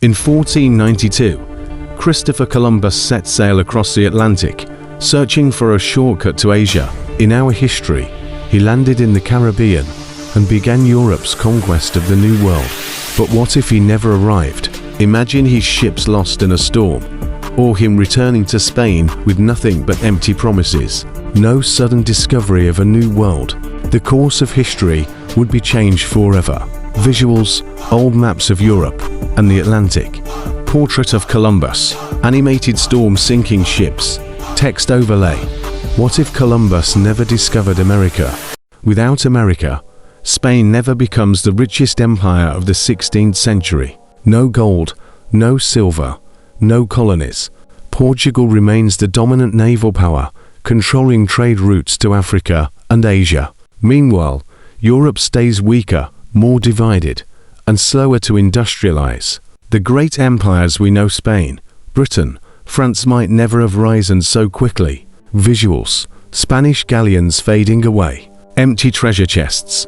In 1492, Christopher Columbus set sail across the Atlantic, searching for a shortcut to Asia. In our history, he landed in the Caribbean and began Europe's conquest of the New World. But what if he never arrived? Imagine his ships lost in a storm, or him returning to Spain with nothing but empty promises. No sudden discovery of a new world. The course of history would be changed forever. Visuals, old maps of Europe and the Atlantic. Portrait of Columbus, animated storm-sinking ships, text overlay. What if Columbus never discovered America? Without America, Spain never becomes the richest empire of the 16th century. No gold, no silver, no colonies. Portugal remains the dominant naval power, controlling trade routes to Africa and Asia. Meanwhile, Europe stays weaker, more divided, and slower to industrialize. The great empires we know, Spain, Britain, France, might never have risen so quickly. Visuals, Spanish galleons fading away. Empty treasure chests.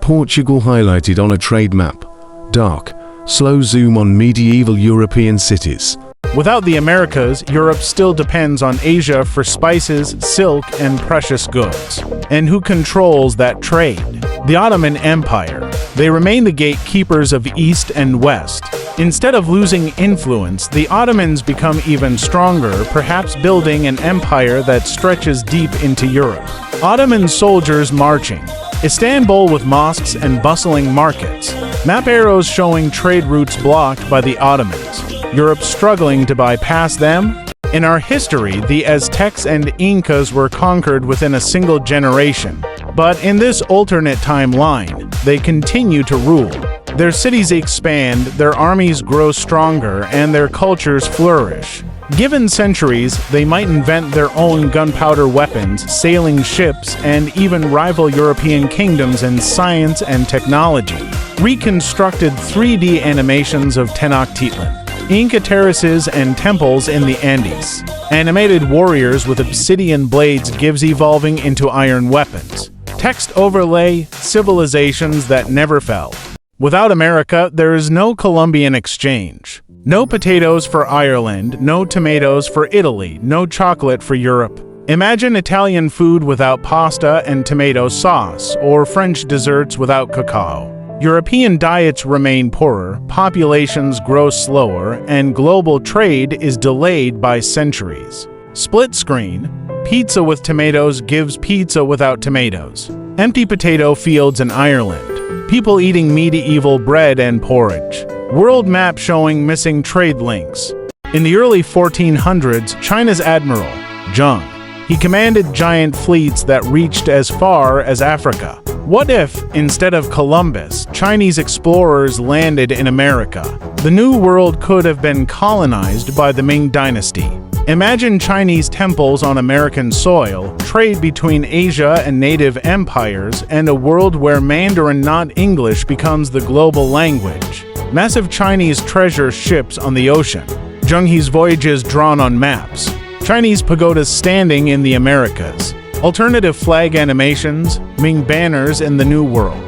Portugal highlighted on a trade map. Dark, slow zoom on medieval European cities. Without the Americas, Europe still depends on Asia for spices, silk, and precious goods. And who controls that trade? The Ottoman Empire. They remain the gatekeepers of East and West. Instead of losing influence, the Ottomans become even stronger, perhaps building an empire that stretches deep into Europe. Ottoman soldiers marching. Istanbul with mosques and bustling markets. Map arrows showing trade routes blocked by the Ottomans. Europe struggling to bypass them? In our history, the Aztecs and Incas were conquered within a single generation. But in this alternate timeline, they continue to rule. Their cities expand, their armies grow stronger, and their cultures flourish. Given centuries, they might invent their own gunpowder weapons, sailing ships, and even rival European kingdoms in science and technology. Reconstructed 3D animations of Tenochtitlan, Inca terraces and temples in the Andes. Animated warriors with obsidian blades gives evolving into iron weapons. Text overlay, civilizations that never fell. Without America, there is no Columbian exchange. No potatoes for Ireland, no tomatoes for Italy, no chocolate for Europe. Imagine Italian food without pasta and tomato sauce, or French desserts without cacao. European diets remain poorer, populations grow slower, and global trade is delayed by centuries. Split screen, pizza with tomatoes gives pizza without tomatoes. Empty potato fields in Ireland. People eating medieval bread and porridge. World map showing missing trade links. In the early 1400s, China's admiral, Zheng, he commanded giant fleets that reached as far as Africa. What if, instead of Columbus, Chinese explorers landed in America? The New World could have been colonized by the Ming Dynasty. Imagine Chinese temples on American soil, trade between Asia and native empires, and a world where Mandarin, not English, becomes the global language. Massive Chinese treasure ships on the ocean. Zheng He's voyages drawn on maps. Chinese pagodas standing in the Americas. Alternative flag animations, Ming banners in the New World.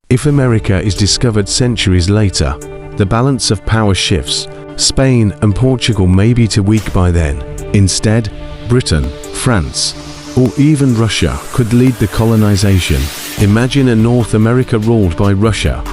If America is discovered centuries later, the balance of power shifts. Spain and Portugal may be too weak by then. Instead, Britain, France, or even Russia could lead the colonization. Imagine a North America ruled by Russia,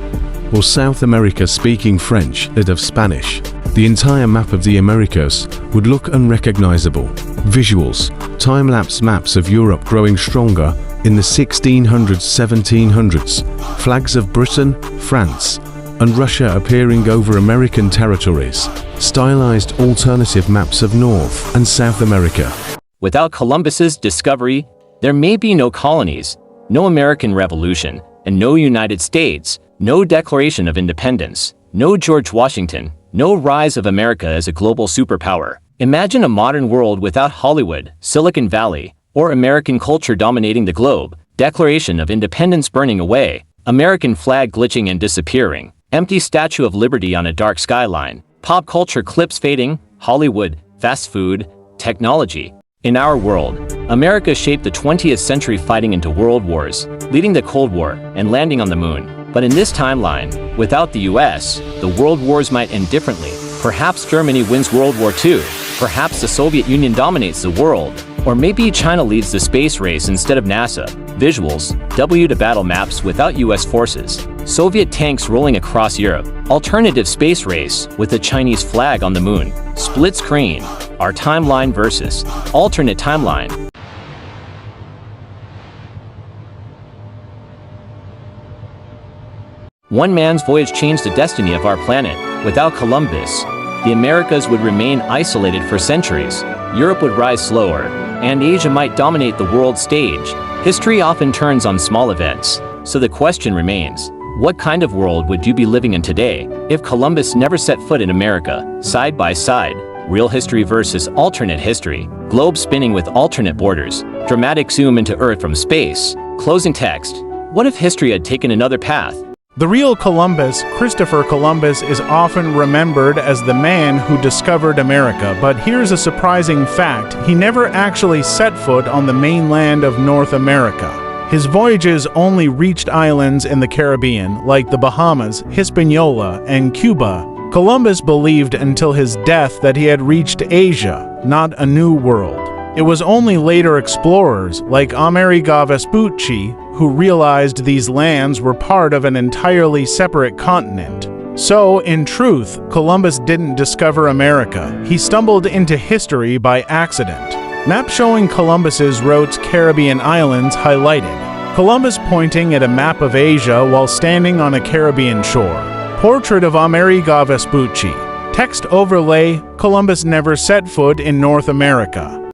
or South America speaking French instead of Spanish. The entire map of the Americas would look unrecognizable. Visuals, time-lapse maps of Europe growing stronger in the 1600s, 1700s, flags of Britain, France, and Russia appearing over American territories, stylized alternative maps of North and South America. Without Columbus's discovery, there may be no colonies, no American Revolution, and no United States, no Declaration of Independence, no George Washington, no rise of America as a global superpower. Imagine a modern world without Hollywood, Silicon Valley, or American culture dominating the globe, Declaration of Independence burning away, American flag glitching and disappearing, empty Statue of Liberty on a dark skyline, pop culture clips fading, Hollywood, fast food, Technology. In our world, America shaped the 20th century fighting into world wars, leading the Cold War and landing on the moon. But in this timeline, without the US, the world wars might end differently. Perhaps Germany wins World War II, perhaps the Soviet Union dominates the world, or maybe China leads the space race instead of NASA. Visuals, W to battle maps without US forces, Soviet tanks rolling across Europe, alternative space race with the Chinese flag on the moon, split screen, our timeline versus alternate timeline. One man's voyage changed the destiny of our planet. Without Columbus, the Americas would remain isolated for centuries, Europe would rise slower, and Asia might dominate the world stage. History often turns on small events, so the question remains, what kind of world would you be living in today if Columbus never set foot in America? Side by side, real history versus alternate history, globe spinning with alternate borders, dramatic zoom into Earth from space, closing text. What if history had taken another path? The real Columbus, Christopher Columbus, is often remembered as the man who discovered America, but here's a surprising fact: he never actually set foot on the mainland of North America. His voyages only reached islands in the Caribbean, like the Bahamas, Hispaniola, and Cuba. Columbus believed until his death that he had reached Asia, not a new world. It was only later explorers, like Amerigo Vespucci, who realized these lands were part of an entirely separate continent. So, in truth, Columbus didn't discover America. He stumbled into history by accident. Map showing Columbus's routes Caribbean islands highlighted. Columbus pointing at a map of Asia while standing on a Caribbean shore. Portrait of Amerigo Vespucci. Text overlay: Columbus never set foot in North America.